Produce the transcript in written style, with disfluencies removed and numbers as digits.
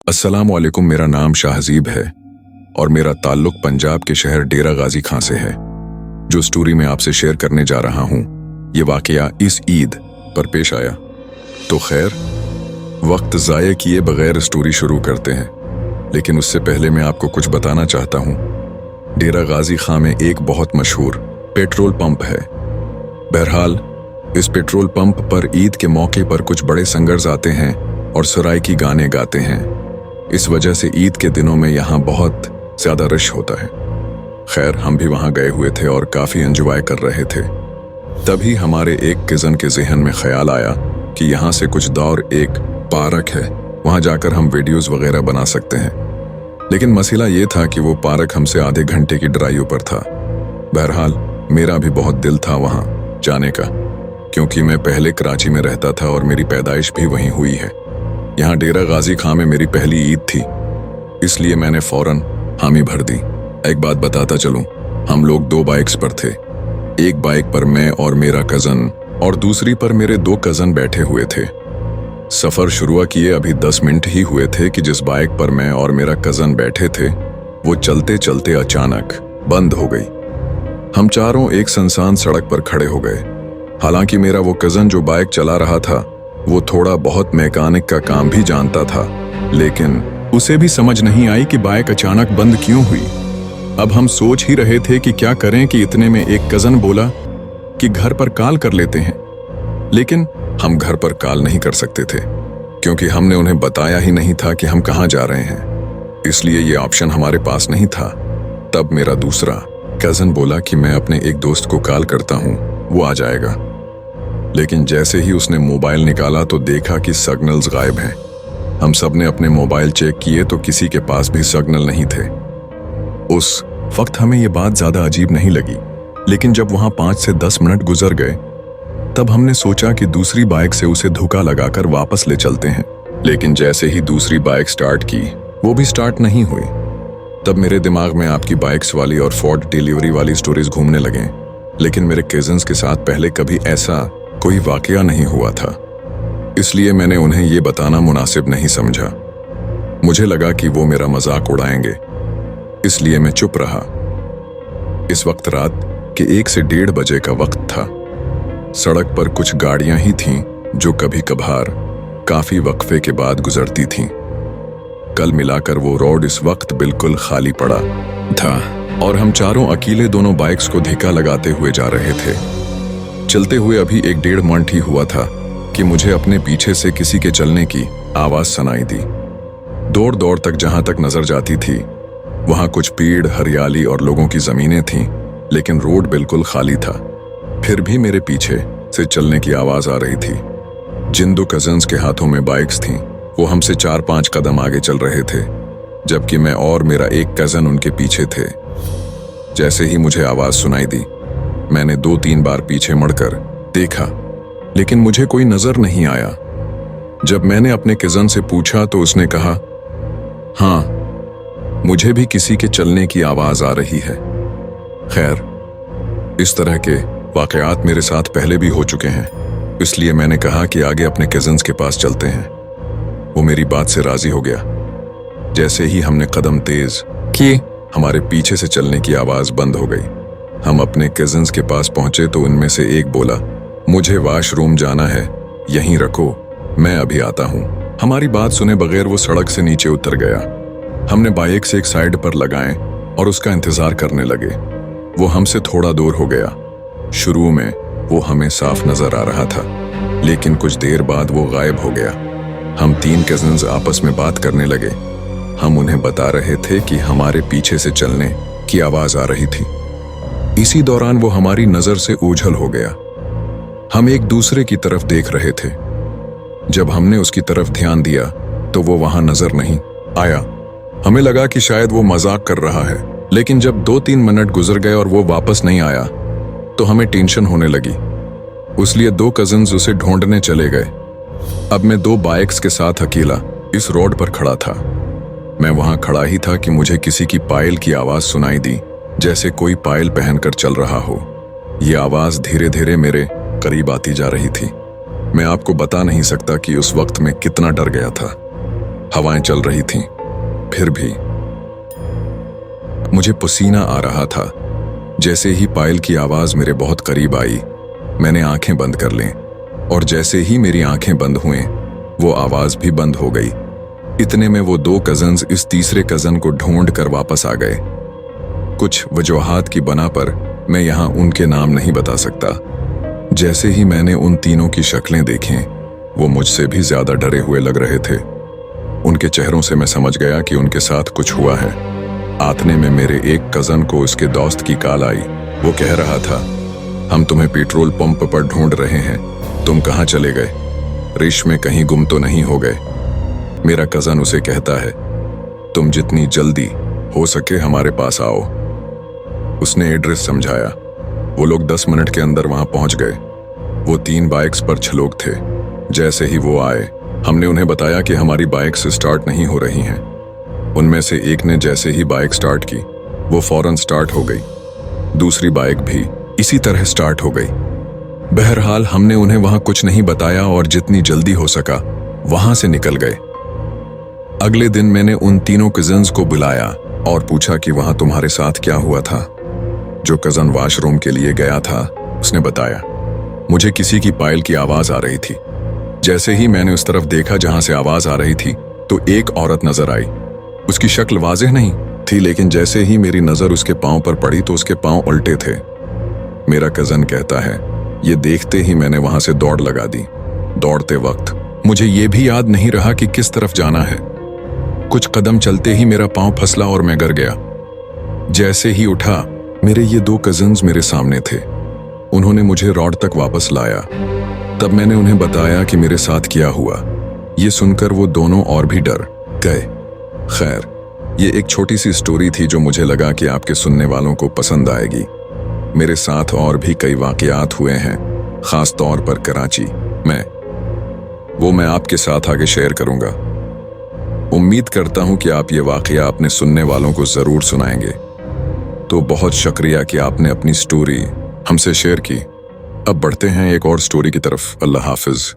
अस्सलामुअलैकुम। मेरा नाम शाहजीब है और मेरा ताल्लुक पंजाब के शहर डेरा गाजी खां से है। जो स्टोरी मैं आपसे शेयर करने जा रहा हूँ ये वाकया इस ईद पर पेश आया। तो खैर, वक्त ज़ाये किए बगैर स्टोरी शुरू करते हैं, लेकिन उससे पहले मैं आपको कुछ बताना चाहता हूँ। डेरा गाजी खां में एक बहुत मशहूर पेट्रोल पंप है। बहरहाल, इस पेट्रोल पंप पर ईद के मौके पर कुछ बड़े सिंगर्स आते हैं और सराइकी गाने गाते हैं। इस वजह से ईद के दिनों में यहाँ बहुत ज़्यादा रश होता है। खैर, हम भी वहाँ गए हुए थे और काफ़ी एंजॉय कर रहे थे। तभी हमारे एक कज़न के जहन में ख्याल आया कि यहाँ से कुछ दूर एक पार्क है, वहाँ जाकर हम वीडियोज़ वगैरह बना सकते हैं। लेकिन मसला ये था कि वो पार्क हमसे आधे घंटे की ड्राइव पर था। बहरहाल, मेरा भी बहुत दिल था वहाँ जाने का, क्योंकि मैं पहले कराची में रहता था और मेरी पैदाइश भी वहीं हुई है। यहाँ डेरा गाजी खां में मेरी पहली ईद थी, इसलिए मैंने फौरन हामी भर दी। एक बात बताता चलूं, हम लोग 2 बाइक्स पर थे। एक बाइक पर मैं और मेरा कज़न और दूसरी पर मेरे 2 कज़न बैठे हुए थे। सफ़र शुरू किए अभी 10 मिनट ही हुए थे कि जिस बाइक पर मैं और मेरा कज़न बैठे थे वो चलते चलते अचानक बंद हो गई। हम चारों एक सुनसान सड़क पर खड़े हो गए। हालांकि मेरा वो कज़न जो बाइक चला रहा था वो थोड़ा बहुत मैकेनिक का काम भी जानता था, लेकिन उसे भी समझ नहीं आई कि बाइक अचानक बंद क्यों हुई। अब हम सोच ही रहे थे कि क्या करें कि इतने में एक कज़न बोला कि घर पर कॉल कर लेते हैं। लेकिन हम घर पर कॉल नहीं कर सकते थे, क्योंकि हमने उन्हें बताया ही नहीं था कि हम कहाँ जा रहे हैं, इसलिए ये ऑप्शन हमारे पास नहीं था। तब मेरा दूसरा कज़न बोला कि मैं अपने एक दोस्त को कॉल करता हूँ, वो आ जाएगा। लेकिन जैसे ही उसने मोबाइल निकाला तो देखा कि सिग्नल्स गायब हैं। हम सब ने अपने मोबाइल चेक किए तो किसी के पास भी सिग्नल नहीं थे। उस वक्त हमें ये बात ज़्यादा अजीब नहीं लगी, लेकिन जब वहाँ 5 से 10 मिनट गुजर गए तब हमने सोचा कि दूसरी बाइक से उसे धोखा लगाकर वापस ले चलते हैं। लेकिन जैसे ही दूसरी बाइक स्टार्ट की वो भी स्टार्ट नहीं हुई। तब मेरे दिमाग में आपकी बाइक्स वाली और फोर्ड डिलीवरी वाली स्टोरीज घूमने लगे। लेकिन मेरे कज़न्स के साथ पहले कभी ऐसा कोई वाकया नहीं हुआ था, इसलिए मैंने उन्हें ये बताना मुनासिब नहीं समझा। मुझे लगा कि वो मेरा मजाक उड़ाएंगे, इसलिए मैं चुप रहा। इस वक्त रात के 1 से 1:30 बजे का वक्त था। सड़क पर कुछ गाड़ियां ही थीं जो कभी कभार काफी वक्फे के बाद गुजरती थीं। कल मिलाकर वो रोड इस वक्त बिल्कुल खाली पड़ा था और हम चारों अकेले दोनों बाइक्स को धक्का लगाते हुए जा रहे थे। चलते हुए अभी 1-1.5 मिनट ही हुआ था कि मुझे अपने पीछे से किसी के चलने की आवाज सुनाई दी। दौड़ दौड़ तक जहां तक नजर जाती थी वहां कुछ पेड़, हरियाली और लोगों की जमीनें थीं, लेकिन रोड बिल्कुल खाली था। फिर भी मेरे पीछे से चलने की आवाज आ रही थी। जिन 2 कज़न्स के हाथों में बाइक्स थीं वो हमसे 4-5 कदम आगे चल रहे थे, जबकि मैं और मेरा एक कज़न उनके पीछे थे। जैसे ही मुझे आवाज सुनाई दी मैंने 2-3 बार पीछे मुड़कर देखा, लेकिन मुझे कोई नजर नहीं आया। जब मैंने अपने कज़न से पूछा तो उसने कहा, हाँ, मुझे भी किसी के चलने की आवाज आ रही है। खैर, इस तरह के वाकयात मेरे साथ पहले भी हो चुके हैं, इसलिए मैंने कहा कि आगे अपने कज़न्स के पास चलते हैं। वो मेरी बात से राजी हो गया। जैसे ही हमने कदम तेज किए हमारे पीछे से चलने की आवाज बंद हो गई। हम अपने कज़न्स के पास पहुंचे तो उनमें से एक बोला, मुझे वॉशरूम जाना है, यहीं रखो, मैं अभी आता हूं। हमारी बात सुने बगैर वो सड़क से नीचे उतर गया। हमने बाइक से एक साइड पर लगाए और उसका इंतजार करने लगे। वो हमसे थोड़ा दूर हो गया। शुरू में वो हमें साफ नजर आ रहा था, लेकिन कुछ देर बाद वो गायब हो गया। हम 3 कज़न्स आपस में बात करने लगे। हम उन्हें बता रहे थे कि हमारे पीछे से चलने की आवाज आ रही थी। इसी दौरान वो हमारी नजर से ओझल हो गया। हम एक दूसरे की तरफ देख रहे थे। जब हमने उसकी तरफ ध्यान दिया तो वो वहां नजर नहीं आया। हमें लगा कि शायद वो मजाक कर रहा है, लेकिन जब 2-3 मिनट गुजर गए और वो वापस नहीं आया तो हमें टेंशन होने लगी। इसलिए 2 कज़न्स उसे ढूंढने चले गए। अब मैं 2 बाइक्स के साथ अकेला इस रोड पर खड़ा था। मैं वहां खड़ा ही था कि मुझे किसी की पायल की आवाज सुनाई दी, जैसे कोई पायल पहनकर चल रहा हो। ये आवाज धीरे धीरे मेरे करीब आती जा रही थी। मैं आपको बता नहीं सकता कि उस वक्त मैं कितना डर गया था। हवाएं चल रही थीं, फिर भी मुझे पसीना आ रहा था। जैसे ही पायल की आवाज मेरे बहुत करीब आई, मैंने आंखें बंद कर लीं, और जैसे ही मेरी आंखें बंद हुईं, वो आवाज भी बंद हो गई। इतने में वो 2 कजन्स इस तीसरे कजन को ढूंढ कर वापस आ गए। कुछ वजूहात की बना पर मैं यहां उनके नाम नहीं बता सकता। जैसे ही मैंने उन तीनों की शक्लें देखीं, वो मुझसे भी ज्यादा डरे हुए लग रहे थे। उनके चेहरों से मैं समझ गया कि उनके साथ कुछ हुआ है। आतने में मेरे एक कजन को उसके दोस्त की कॉल आई। वो कह रहा था, हम तुम्हें पेट्रोल पंप पर ढूंढ रहे हैं, तुम कहाँ चले गए? रिश में कहीं गुम तो नहीं हो गए? मेरा कजन उसे कहता है, तुम जितनी जल्दी हो सके हमारे पास आओ। उसने एड्रेस समझाया। वो लोग 10 मिनट के अंदर वहां पहुंच गए। वो 3 बाइक्स पर 6 लोग थे। जैसे ही वो आए, हमने उन्हें बताया कि हमारी बाइक्स स्टार्ट नहीं हो रही हैं। उनमें से एक ने जैसे ही बाइक स्टार्ट की, वो फौरन स्टार्ट हो गई। दूसरी बाइक भी इसी तरह स्टार्ट हो गई। बहरहाल हमने उन्हें वहां कुछ नहीं बताया और जितनी जल्दी हो सका वहां से निकल गए। अगले दिन मैंने उन तीनों कजन्स को बुलाया और पूछा कि वहां तुम्हारे साथ क्या हुआ था। जो कजन वॉशरूम के लिए गया था, उसने बताया, मुझे किसी की पायल की आवाज आ रही थी। जैसे ही मैंने उस तरफ देखा जहां से आवाज आ रही थी, तो एक औरत नजर आई। उसकी शक्ल वाज़ेह नहीं थी, लेकिन जैसे ही मेरी नजर उसके पांव पर पड़ी तो उसके पांव उल्टे थे। मेरा कजन कहता है, ये देखते ही मैंने वहां से दौड़ लगा दी। दौड़ते वक्त मुझे ये भी याद नहीं रहा कि किस तरफ जाना है। कुछ कदम चलते ही मेरा पांव फसला और मैं गिर गया। जैसे ही उठा, मेरे ये 2 कजन्स मेरे सामने थे। उन्होंने मुझे रोड तक वापस लाया। तब मैंने उन्हें बताया कि मेरे साथ क्या हुआ। ये सुनकर वो दोनों और भी डर गए। खैर, ये एक छोटी सी स्टोरी थी जो मुझे लगा कि आपके सुनने वालों को पसंद आएगी। मेरे साथ और भी कई वाकयात हुए हैं, खास तौर पर कराची में। वो मैं आपके साथ आगे शेयर करूंगा। उम्मीद करता हूं कि आप ये वाकया अपने सुनने वालों को जरूर सुनाएंगे। तो बहुत शुक्रिया कि आपने अपनी स्टोरी हमसे शेयर की। अब बढ़ते हैं एक और स्टोरी की तरफ। अल्लाह हाफिज।